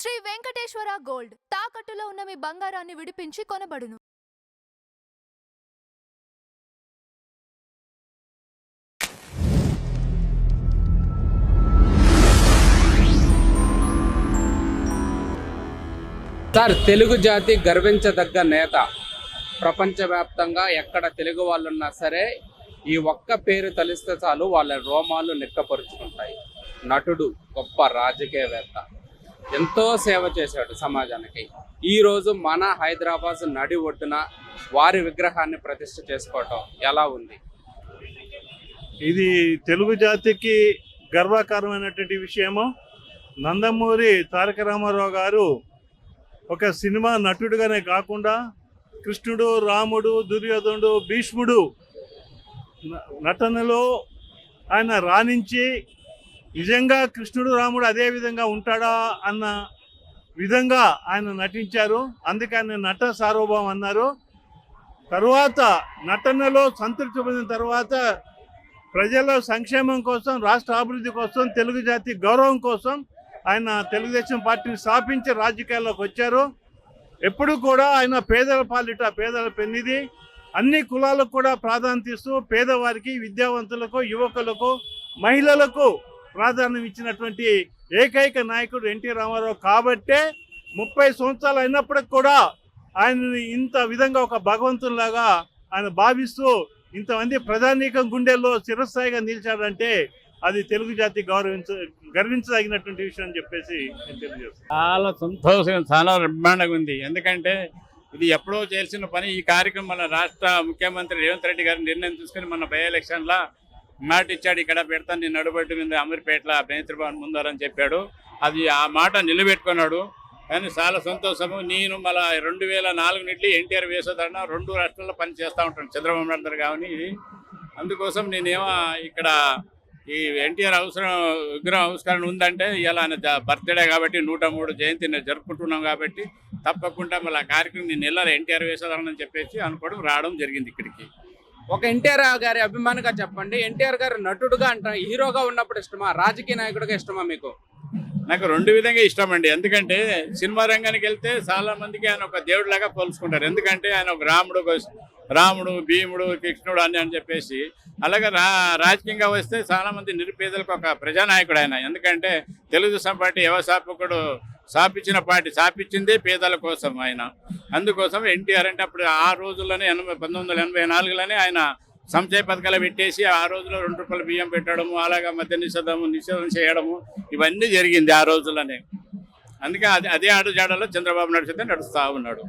Shri Venkateswara gold తాకట్టులో ఉన్న మీ బంగారాన్ని విడిపించి కొనబడును. సార్, తెలుగు జాతి గర్వించదగ్గ నేత. ప్రపంచవ్యాప్తంగా ఎక్కడ తెలుగు వాళ్ళు ఉన్నా సరే ఈ ఒక్క పేరు తలిస్తే చాలు వాళ్ళ రోమాలు నిక్కపరుచుకుంటాయి. నటుడు, గొప్ప రాజకీయవేత్త, ఎంతో సేవ చేశాడు సమాజానికి. ఈరోజు మన హైదరాబాద్ నడి ఒడ్డున వారి విగ్రహాన్ని ప్రతిష్ఠ చేసుకోవటం ఎలా ఉంది? ఇది తెలుగు జాతికి గర్వకారమైనటువంటి విషయము. నందమూరి తారక రామారావు గారు ఒక సినిమా నటుడుగానే కాకుండా కృష్ణుడు, రాముడు, దుర్యోధనుడు, భీష్ముడు నటనలో ఆయన రాణించి నిజంగా కృష్ణుడు, రాముడు అదే విధంగా ఉంటాడా అన్న విధంగా ఆయన నటించారు. అందుకే ఆయన నట సార్వభౌమం అన్నారు. తరువాత నటనలో సంతృప్తి పొందిన తర్వాత ప్రజల సంక్షేమం కోసం, రాష్ట్ర అభివృద్ధి కోసం, తెలుగు జాతి గౌరవం కోసం ఆయన తెలుగుదేశం పార్టీని స్థాపించి రాజకీయాల్లోకి వచ్చారు. ఎప్పుడు కూడా ఆయన పేదల పాలిట, పేదల పెన్నిది, అన్ని కులాలకు కూడా ప్రాధాన్యత ఇస్తూ పేదవారికి, విద్యావంతులకు, యువకులకు, మహిళలకు ప్రాధాన్యం ఇచ్చినటువంటి ఏకైక నాయకుడు ఎన్టీ రామారావు. కాబట్టే 30 సంవత్సరాలు అయినప్పటికి కూడా ఆయనని ఇంత విధంగా ఒక భగవంతునిలాగా ఆయన భావిస్తూ ఇంతమంది ప్రజానీకం గుండెల్లో చిరస్థాయిగా నిలిచాడంటే అది తెలుగు జాతి గర్వించదగినటువంటి విషయం అని చెప్పేసి నేను తెలియజేస్తాను. చాలా సంతోషం, చాలా బ్రహ్మాండంగా ఉంది. ఎందుకంటే ఇది ఎప్పుడో చేయాల్సిన పని. ఈ కార్యక్రమం మన రాష్ట్ర ముఖ్యమంత్రి రేవంత్ రెడ్డి గారు నిర్ణయం తీసుకుని మన బై ఎలక్షన్లో మాట ఇచ్చాడు, ఇక్కడ పెడతాను నేను నడుబట్టి మీద అమీర్పేటలో బేంద్ర భవన్ ముందరని చెప్పాడు. అది ఆ మాట నిలబెట్టుకున్నాడు. కానీ చాలా సంతోషము. నేను మళ్ళీ 2004 నుండి ఎన్టీఆర్ వేసేదన్న 2 రాష్ట్రాల్లో పని చేస్తూ ఉంటాను, చంద్రబాబు నాయుడు కానీ. అందుకోసం నేనేమో ఇక్కడ ఈ ఎన్టీఆర్ విగ్రహం ఆవిష్కరణ ఉందంటే ఇలా ఆయన బర్త్డే కాబట్టి 103 జయంతి జరుపుకుంటున్నాం కాబట్టి తప్పకుండా మళ్ళీ ఆ కార్యక్రమం నేను వెళ్ళాలి ఎన్టీఆర్ వేసేదానని చెప్పేసి అనుకోవడం రావడం జరిగింది ఇక్కడికి. ఒక ఎన్టీఆర్ గారి అభిమానిగా చెప్పండి, ఎన్టీఆర్ గారు నటుడుగా హీరోగా ఉన్నప్పుడు ఇష్టమా, రాజకీయ నాయకుడిగా ఇష్టమా మీకు? నాకు 2 విధంగా ఇష్టం అండి. ఎందుకంటే సినిమా రంగానికి వెళ్తే చాలా మందికి ఆయన ఒక దేవుడిలాగా పోల్చుకుంటారు. ఎందుకంటే ఆయన ఒక రాముడు, భీముడు, కృష్ణుడు అని చెప్పేసి. అలాగే రాజకీయంగా వస్తే చాలా మంది నిరుపేదలకు ఒక ప్రజానాయకుడు ఆయన. ఎందుకంటే తెలుగుదేశం పార్టీ వ్యవస్థాపకుడు స్థాపించిందే పేదల కోసం ఆయన. అందుకోసం ఎన్టీఆర్ అంటే అప్పుడు ఆ రోజుల్లోనే 1984లోనే ఆయన సంక్షేమ పథకాలు పెట్టేసి ఆ రోజులో 2 రూపాయల బియ్యం పెట్టడము, అలాగా మధ్య నిషేధం చేయడము, ఇవన్నీ జరిగింది ఆ రోజుల్లోనే. అందుకే అదే అడుగుజాడలో చంద్రబాబు నాయుడు నడుస్తూ ఉన్నాడు.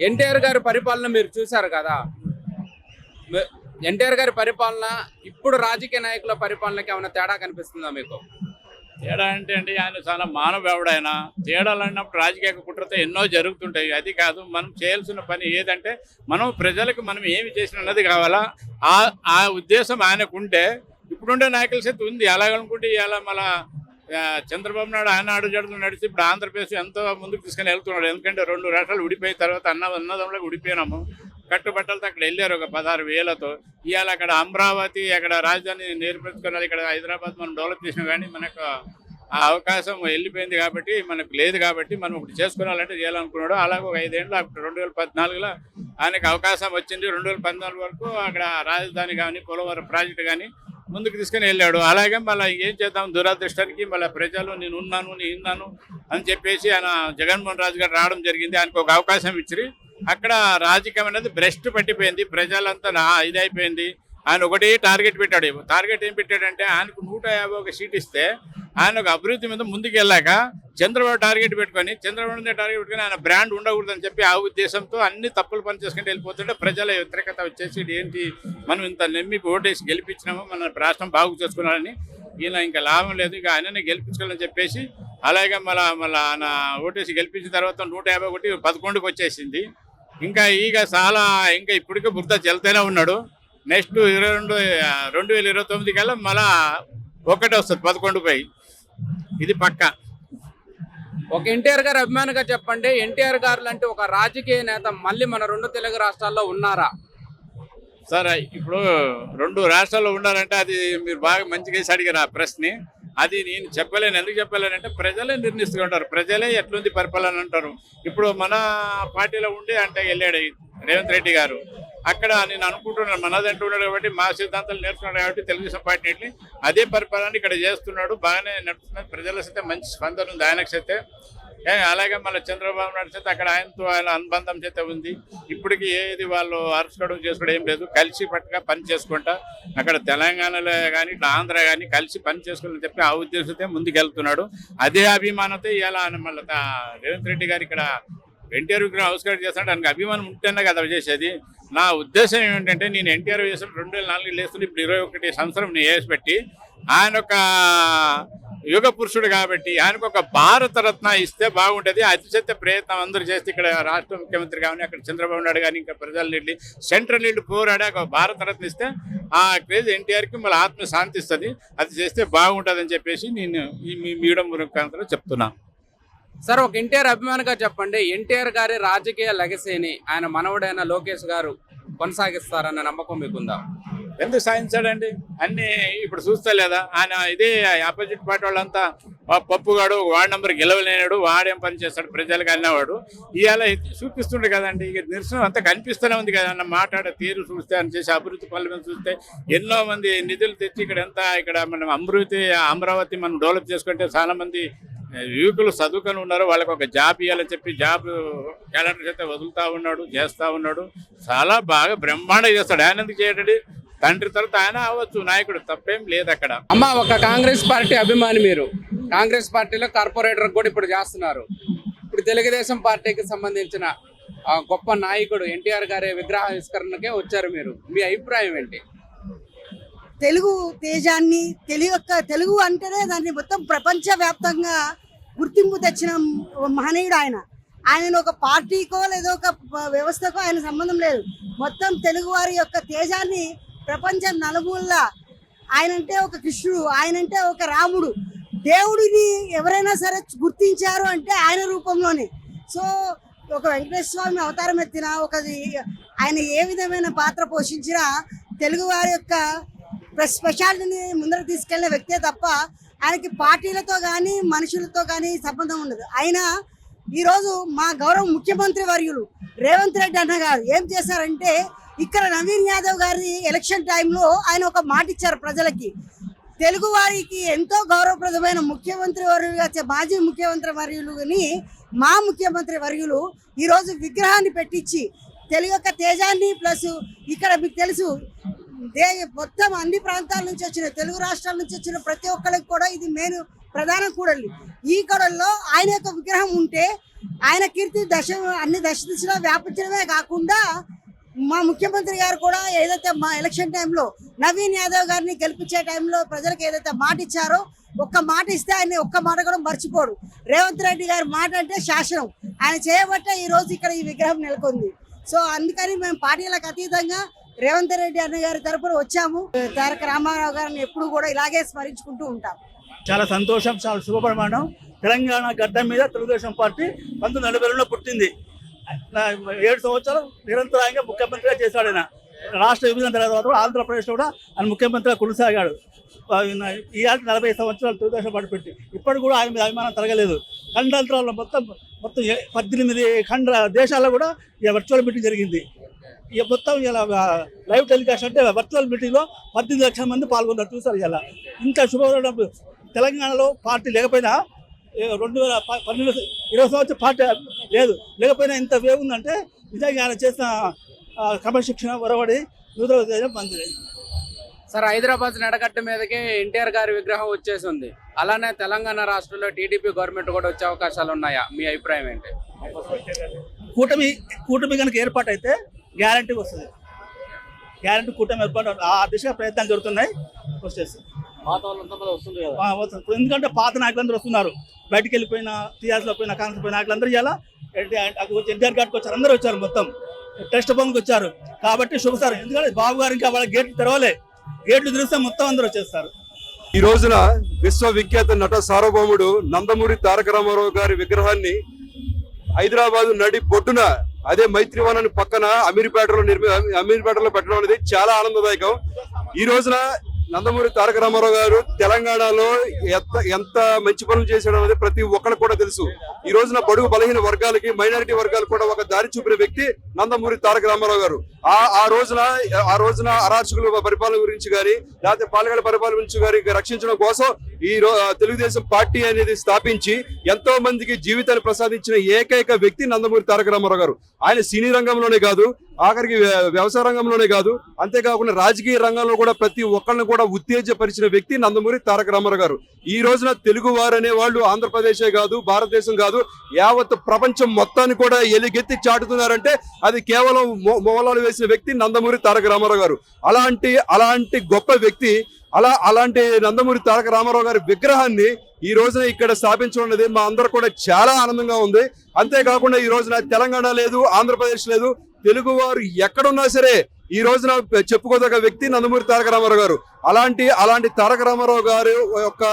ఎన్టీఆర్ గారి పరిపాలన మీరు చూశారు కదా, ఎన్టీఆర్ గారి పరిపాలన ఇప్పుడు రాజకీయ నాయకుల పరిపాలనకి ఏమైనా తేడా కనిపిస్తుందా మీకు? తేడా అంటే అండి, ఆయన చాలా మానవుడు. ఆయన తేడాలు అన్నప్పుడు రాజకీయ కుట్రతో ఎన్నో జరుగుతుంటాయి. అది కాదు మనం చేయాల్సిన పని ఏదంటే మనం ప్రజలకు మనం ఏమి చేసిన అన్నది కావాలా. ఆ ఉద్దేశం ఆయనకు ఉంటే ఇప్పుడుండే నాయకుల చేతి ఉంది. అలాగనుకుంటే ఇలా మళ్ళా చంద్రబాబు నాయుడు ఆయన అడుగుజాడుతూ నడిచి ఇప్పుడు ఆంధ్రప్రదేశ్ ఎంతో ముందుకు తీసుకొని వెళ్తున్నాడు. ఎందుకంటే 2 రాష్ట్రాలు విడిపోయిన తర్వాత అన్నదమ్ములకు విడిపోయినాము. కట్టుబట్టలతో అక్కడ వెళ్ళారు ఒక 16,000తో. ఇవాళ అక్కడ అమరావతి, అక్కడ రాజధాని నేర్పించుకున్నది, ఇక్కడ హైదరాబాద్ మనం డెవలప్ చేసినా కానీ మనకు ఆ అవకాశం వెళ్ళిపోయింది కాబట్టి, మనకు లేదు కాబట్టి మనం ఒకటి చేసుకోవాలంటే చేయాలనుకున్నాడు. అలాగే ఒక 5 ఏళ్ళు అప్పుడు 2014లో ఆయనకు అవకాశం వచ్చింది. 2014 వరకు అక్కడ రాజధాని కానీ, పోలవరం ప్రాజెక్టు కానీ ముందుకు తీసుకొని వెళ్ళాడు. అలాగే మళ్ళీ ఏం చేద్దాం, దురదృష్టానికి మళ్ళీ ప్రజలు నేను ఉన్నాను అని చెప్పేసి ఆయన జగన్మోహన్ రాజు గారు రావడం జరిగింది. ఆయనకు ఒక అవకాశం ఇచ్చి అక్కడ రాజకీయం అనేది భ్రష్టు పట్టిపోయింది. ప్రజలంతా ఇదైపోయింది. ఆయన ఒకటే టార్గెట్ పెట్టాడు. టార్గెట్ ఏం పెట్టాడంటే ఆయనకు 151 సీట్ ఇస్తే ఆయన ఒక అభివృద్ధి మీద ముందుకు వెళ్ళాక చంద్రబాబు టార్గెట్ పెట్టుకొని ఆయన బ్రాండ్ ఉండకూడదని చెప్పి ఆ ఉద్దేశంతో అన్ని తప్పులు పని చేసుకుంటూ వెళ్ళిపోతుంటే ప్రజల వ్యతిరేకత వచ్చేసి ఏంటి మనం ఇంత నమ్మి ఓటేసి గెలిపించినామో మన రాష్ట్రం బాగు చేసుకున్నారని, ఈయన ఇంకా లాభం లేదు, ఇక ఆయననే గెలిపించుకోవాలని చెప్పేసి అలాగే మళ్ళీ ఆయన ఓటేసి గెలిపించిన తర్వాత 151 11కి వచ్చేసింది. ఇంకా ఇంకా ఇప్పటికే బురద చెల్తూనే ఉన్నాడు. నెక్స్ట్ 2029 కల్లా మళ్ళా 1 వస్తుంది 11పై. ఇది పక్క. ఒక ఎన్టీఆర్ గారి అభిమానిగా చెప్పండి, ఎన్టీఆర్ గారు లాంటి ఒక రాజకీయ నేత మళ్ళీ మన 2 తెలుగు రాష్ట్రాల్లో ఉన్నారా? సార్ ఇప్పుడు 2 రాష్ట్రాల్లో ఉండాలంటే అది మీరు బాగా మంచిగా వేసి అడిగారు ఆ ప్రశ్న. అది నేను చెప్పలేను. ఎందుకు చెప్పలేనంటే ప్రజలే నిర్ణయిస్తూ ఉంటారు, ప్రజలే ఎట్లుంది పరిపాలన అంటారు. ఇప్పుడు మన పార్టీలో ఉండి అంటే వెళ్ళాడు రేవంత్ రెడ్డి గారు, అక్కడ నేను అనుకుంటున్నాను మనదంటూ ఉన్నాడు కాబట్టి మా సిద్ధాంతాలు నేర్చుకున్నాడు కాబట్టి తెలుగుదేశం పార్టీని అదే పరిపాలన ఇక్కడ చేస్తున్నాడు, బాగానే నడుస్తున్నది. ప్రజల సైతే మంచి స్పందన ఉంది ఆయనకు సైతే. అలాగే మళ్ళీ చంద్రబాబు నాయుడు చేత అక్కడ ఆయనతో ఆయన అనుబంధం చేత ఉంది. ఇప్పటికి ఏది వాళ్ళు అరుచుకోవడం చేసుకోవడం ఏం లేదు, కలిసి పట్టుగా పని చేసుకుంటా అక్కడ తెలంగాణలో కానీ ఇట్లా ఆంధ్ర కానీ కలిసి పని చేసుకోవాలని చెప్పి ఆ ఉద్దేశంతో ముందుకెళ్తున్నాడు. అదే అభిమానంతో ఇలా మళ్ళీ రేవంత్ రెడ్డి గారు ఇక్కడ ఎన్టీఆర్ విగ్రహం ఆవిష్కరణ చేస్తాడు, దానికి అభిమానం ఉంటేనే కదా చేసేది. నా ఉద్దేశం ఏమిటంటే నేను ఎన్టీఆర్ వేసిన 2004 లేస్తుంది, ఇప్పుడు 21 సంవత్సరం నేను వేసిపెట్టి ఆయన ఒక యుగ పురుషుడు కాబట్టి ఆయనకు ఒక భారతరత్న ఇస్తే బాగుంటుంది. అతిశక్తి ప్రయత్నం అందరూ చేస్తే ఇక్కడ రాష్ట్ర ముఖ్యమంత్రి కానీ అక్కడ చంద్రబాబు నాయుడు కానీ ఇంకా ప్రజల నీళ్ళు సెంట్రల్ నీళ్ళు పోరాడి ఒక భారతరత్న ఇస్తే ఆ క్రేజ్ ఎన్టీఆర్కి మళ్ళీ ఆత్మ శాంతిస్తుంది. అది చేస్తే బాగుంటుందని చెప్పేసి నేను ఈ మీడియం ముఖాంతరం చెప్తున్నాను. సార్, ఒక ఎన్టీఆర్ అభిమానిగా చెప్పండి, ఎన్టీఆర్ గారి రాజకీయ లెగసీని ఆయన మనవడైన లోకేష్ గారు కొనసాగిస్తారన్న నమ్మకం మీకుందా? ఎందుకు సాధించాడండి అన్ని ఇప్పుడు చూస్తా లేదా ఆయన ఇదే ఆపోజిట్ పార్టీ వాళ్ళంతా పప్పుగాడు వార్డు నెంబర్ గెలవలేనాడు, వాడేం పని చేస్తాడు ప్రజలకు అన్నవాడు ఇవాళ చూపిస్తుండే కదండి. ఇక నిరసన అంతా కనిపిస్తూనే ఉంది కదా అన్న మాట్లాడే తీరు చూస్తే అని చేసి అభివృద్ధి పనుల మీద చూస్తే ఎన్నో మంది నిధులు తెచ్చి ఇక్కడ మనం అమరావతి మనం డెవలప్ చేసుకుంటే చాలా మంది యువకులు చదువుకొని ఉన్నారు, వాళ్ళకి ఒక జాబ్ ఇవ్వాలని చెప్పి జాబ్ క్యాలెండర్ చేస్తే వదులుతా ఉన్నాడు, చేస్తూ ఉన్నాడు. చాలా బాగా బ్రహ్మాండంగా చేస్తాడు. ఆయన ఎందుకు చేయడండి, తండ్రి తర్వాత ఆయన అవ్వచ్చు నాయకుడు, తప్పేం లేదు అక్కడ. అమ్మ, ఒక కాంగ్రెస్ పార్టీ అభిమాని మీరు, కాంగ్రెస్ పార్టీలో కార్పొరేటర్ కూడా ఇప్పుడు చేస్తున్నారు. ఇప్పుడు తెలుగుదేశం పార్టీకి సంబంధించిన గొప్ప నాయకుడు ఎన్టీఆర్ గారి విగ్రహావిష్కరణకే వచ్చారు మీరు, మీ అభిప్రాయం ఏంటి? తెలుగు తేజాన్ని తెలుగు అంటేనే దాన్ని మొత్తం ప్రపంచవ్యాప్తంగా గుర్తింపు తెచ్చిన మహనీయుడు ఆయన ఒక పార్టీకో లేదో ఒక వ్యవస్థకో ఆయన సంబంధం లేదు. మొత్తం తెలుగు వారి యొక్క తేజాన్ని ప్రపంచం నలుమూలలా, ఆయనంటే ఒక కృష్ణుడు, ఆయనంటే ఒక రాముడు, దేవుడిని ఎవరైనా సరే గుర్తించారు అంటే ఆయన రూపంలోనే. సో ఒక వెంకటేశ్వర స్వామి అవతారం ఎత్తిన ఆయన ఏ విధమైన పాత్ర పోషించినా తెలుగు వారి యొక్క స్పెషాలిటీని ముందరకు తీసుకెళ్లిన వ్యక్తే తప్ప ఆయనకి పార్టీలతో కానీ మనుషులతో కానీ సంబంధం ఉండదు. అయినా ఈరోజు మా గౌరవ ముఖ్యమంత్రి వర్యులు రేవంత్ రెడ్డి అన్న గారు ఏం చేశారంటే ఇక్కడ నవీన్ యాదవ్ గారి ఎలక్షన్ టైంలో ఆయన ఒక మాట ఇచ్చారు ప్రజలకి. తెలుగు వారికి ఎంతో గౌరవప్రదమైన ముఖ్యమంత్రి వర్యులుగా మాజీ ముఖ్యమంత్రి వర్యులుని మా ముఖ్యమంత్రి వర్యులు ఈరోజు విగ్రహాన్ని పెట్టించి తెలుగు యొక్క తేజాన్ని ప్లస్ ఇక్కడ మీకు తెలుసు మొత్తం అన్ని ప్రాంతాల నుంచి వచ్చిన తెలుగు రాష్ట్రాల నుంచి వచ్చిన ప్రతి ఒక్కరికి కూడా ఇది మెయిన్ ప్రధాన కూడలి. ఈ కూడల్లో ఆయన యొక్క విగ్రహం ఉంటే ఆయన కీర్తి అన్ని దశ దిశలో వ్యాపించడమే కాకుండా మా ముఖ్యమంత్రి గారు కూడా ఏదైతే మా ఎలక్షన్ టైంలో నవీన్ యాదవ్ గారిని గెలిపించే టైంలో ప్రజలకు ఏదైతే మాట ఇచ్చారో ఒక్క మాట ఇస్తే ఆయన ఒక్క మాట కూడా మర్చిపోడు. రేవంత్ రెడ్డి గారి మాట అంటే శాసనం, ఆయన చేయబట్టే ఈ రోజు ఇక్కడ ఈ విగ్రహం నెలకొంది. సో అందుకని మేము పార్టీలకు అతీతంగా రేవంత్ రెడ్డి అన్న గారి తరపున వచ్చాము. తారక రామారావు గారిని ఎప్పుడు కూడా ఇలాగే స్మరించుకుంటూ ఉంటాం. చాలా సంతోషం, చాలా శుభపరిమాణం. తెలంగాణ గడ్డ మీద తెలుగుదేశం పార్టీ 1942లో పుట్టింది. 7 సంవత్సరాలు నిరంతరంగా ముఖ్యమంత్రిగా చేశాడు ఆయన. రాష్ట్ర విభజన తర్వాత కూడా ఆంధ్రప్రదేశ్లో కూడా ఆయన ముఖ్యమంత్రిగా కొనసాగాడు. ఈ 45 సంవత్సరాలు తెలుగుదేశం పార్టీ పెట్టి ఇప్పటికి కూడా ఆయన మీద అభిమానం తరగలేదు. ఖండాంతరాల్లో మొత్తం 18 ఖండ దేశాల్లో కూడా ఈ వర్చువల్ మీటింగ్ జరిగింది. మొత్తం ఇలా లైవ్ టెలికాస్ట్ అంటే వర్చువల్ మీటింగ్లో 18 లక్షల మంది పాల్గొన్నారు. చూసారు ఇలా ఇంత శుభ్రం. తెలంగాణలో పార్టీ లేకపోయినా 2012 20 సంవత్సరం పార్టీ లేకపోయినా ఇంత వేవ్ ఉందంటే నిజంగా ఆయన చేసిన క్రమశిక్షణ ఒరవడి నూతన మంచిది. సార్, హైదరాబాద్ నడకట్ట మీదకే ఎన్టీఆర్ గారి విగ్రహం వచ్చేసింది. అలానే తెలంగాణ రాష్ట్రంలో టీడీపీ గవర్నమెంట్ కూడా వచ్చే అవకాశాలు ఉన్నాయా? మీ అభిప్రాయం ఏంటి? కూటమి కనుక ఏర్పాటు అయితే గ్యారంటీ వస్తుంది. గ్యారంటీ కూటమి ఏర్పాటు ఆ దిశగా ప్రయత్నాలు జరుగుతున్నాయి. వచ్చేస్తుంది. ఎందుకంటే పాత నాయకులందరూ వస్తున్నారు. బయటికి వెళ్ళిపోయిన టీఆర్ఎస్లో పోయిన కాంగ్రెస్ పోయిన నాయకులందరూ ఇలా ఎన్టీఆర్ ఘాట్కి వచ్చారు, అందరూ వచ్చారు, మొత్తం టెస్ట్ బంక్ వచ్చారు. కాబట్టి శుభసారం. ఎందుకంటే బాబు గారు ఇంకా వాళ్ళ గేట్లు తెరవలే, గేట్లు తెరిస్తే మొత్తం అందరూ వచ్చేస్తారు. ఈ రోజున విశ్వవిఖ్యాత నట సార్వభౌముడు నందమూరి తారక రామారావు గారి విగ్రహాన్ని హైదరాబాద్ నడి బొడ్డున అదే మైత్రివనాన్ని పక్కన అమీర్పేటలో పెట్టడం అనేది చాలా ఆనందదాయకం. ఈ రోజున నందమూరి తారక రామారావు గారు తెలంగాణలో ఎంత మంచి పనులు చేశాడు అనేది ప్రతి ఒక్కరికి కూడా తెలుసు. ఈ రోజున బడుగు బలహీన వర్గాలకి, మైనారిటీ వర్గాలు కూడా ఒక దారి చూపిన వ్యక్తి నందమూరి తారక రామారావు గారు. ఆ రోజున అరాచకుల పరిపాలన గురించి కానీ, లేకపోతే పాలకుల పరిపాలన గురించి కానీ రక్షించడం కోసం ఈ తెలుగుదేశం పార్టీ అనేది స్థాపించి ఎంతో మందికి జీవితాన్ని ప్రసాదించిన ఏకైక వ్యక్తి నందమూరి తారక రామారావు గారు. ఆయన సినీ రంగంలోనే కాదు, ఆఖరికి వ్యవసాయ రంగంలోనే కాదు, అంతేకాకుండా రాజకీయ రంగంలో కూడా ప్రతి ఒక్కరిని కూడా ఉత్తేజపరిచిన వ్యక్తి నందమూరి తారక రామారావు గారు. ఈ రోజున తెలుగు వారు అనే వాళ్ళు ఆంధ్రప్రదేశే కాదు, భారతదేశం కాదు, యావత్ ప్రపంచం మొత్తాన్ని కూడా ఎలుగెత్తి చాటుతున్నారంటే అది కేవలం మూలాలు వేసిన వ్యక్తి నందమూరి తారక రామారావు గారు. అలాంటి గొప్ప వ్యక్తి, అలాంటి నందమూరి తారక రామారావు గారి విగ్రహాన్ని ఈ రోజున ఇక్కడ స్థాపించడం అనేది మా అందరూ కూడా చాలా ఆనందంగా ఉంది. అంతేకాకుండా ఈ రోజున తెలంగాణ లేదు, ఆంధ్రప్రదేశ్ లేదు, తెలుగు వారు ఎక్కడున్నా సరే ఈ రోజున చెప్పుకోదగ్గ వ్యక్తి నందమూరి తారక రామారావు గారు. అలాంటి తారక రామారావు గారు యొక్క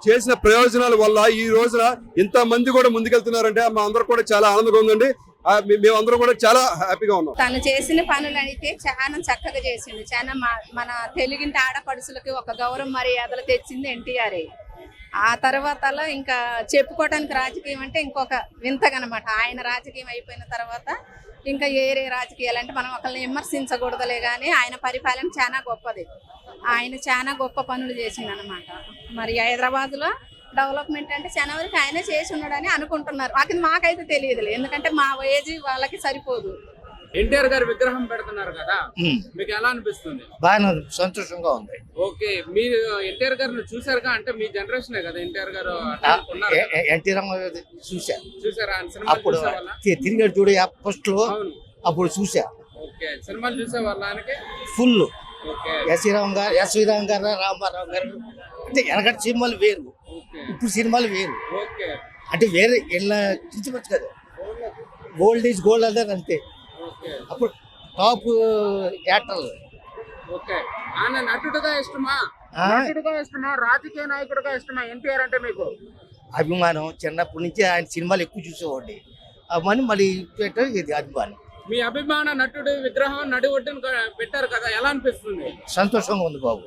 చేసిన ప్రయోజనాల వల్ల ఈ రోజున ఇంత మంది కూడా ముందుకెళ్తున్నారంటే మా అందరూ కూడా చాలా ఆనందంగా ఉందండి. మేమందరం కూడా చాలా హ్యాపీగా ఉన్నాం. తను చేసిన పనులు అయితే చాలా చక్కగా చేసింది. చాలా మన తెలుగింటి ఆడపడుచులకి ఒక గౌరవ మర్యాదలు తెచ్చింది ఎన్టీఆర్. ఆ తర్వాతలో ఇంకా చెప్పుకోవడానికి రాజకీయం అంటే ఇంకొక వింతగనమాట. ఆయన రాజకీయం అయిపోయిన తర్వాత ఇంకా ఏరే రాజకీయాలు అంటే మనం ఒకరిని విమర్శించకూడదులే కానీ ఆయన పరిపాలన చాలా గొప్పది. ఆయన చాలా గొప్ప పనులు చేసింది అనమాట. మరి హైదరాబాద్లో డెవలప్మెంట్ అంటే చాలా వరకు ఆయనే చేసి ఉన్నాడని అనుకుంటున్నారు. మాకైతే తెలియదులే, ఎందుకంటే మా ఏజ్ వాళ్ళకి సరిపోదు. ఎన్టీఆర్ గారి విగ్రహం పెడుతున్నారు కదా, మీకు ఎలా అనిపిస్తుంది? బాగా సంతోషంగా ఉంది. ఓకే, మీరు ఎన్టీఆర్ గారిని చూసారుగా? అంటే మీ జనరేషన్ కదా ఎన్టీఆర్ గారు. ఎన్టీ రామారావు చూసారా? అప్పుడు తిరిగాడు చూడు ఫస్ట్ లో, అప్పుడు చూసా. ఓకే, సినిమాలు చూసే వాళ్ళకి ఫుల్. ఓకే, ఎస్వి రామ్ గారు, రామారావు గారు అంటే వెనకటి సినిమాలు వేరు, ఇప్పుడు సినిమాలు వేరు. ఓకే, అంటే వేరే ఇలా చించవచ్చు కదా, గోల్డ్ ఈజ్ గోల్డ్ అన్నారు అంతే. అప్పుడు టాప్ యాక్టర్లు. ఓకే, ఆయన నటుడుగా ఇష్టమా, రాజకీయ నాయకుడుగా ఇష్టమా ఎన్టీఆర్ అంటే మీకు? అభిమానం. చిన్నప్పటి నుంచి ఆయన సినిమాలు ఎక్కువ చూసేవాడి, అవన్నీ మళ్ళీ ఇది అభిమానం. మీ అభిమాన నటుడు విగ్రహం నడి ఒడ్డున పెట్టారు కదా, ఎలా అనిపిస్తుంది? సంతోషంగా ఉంది బాబు.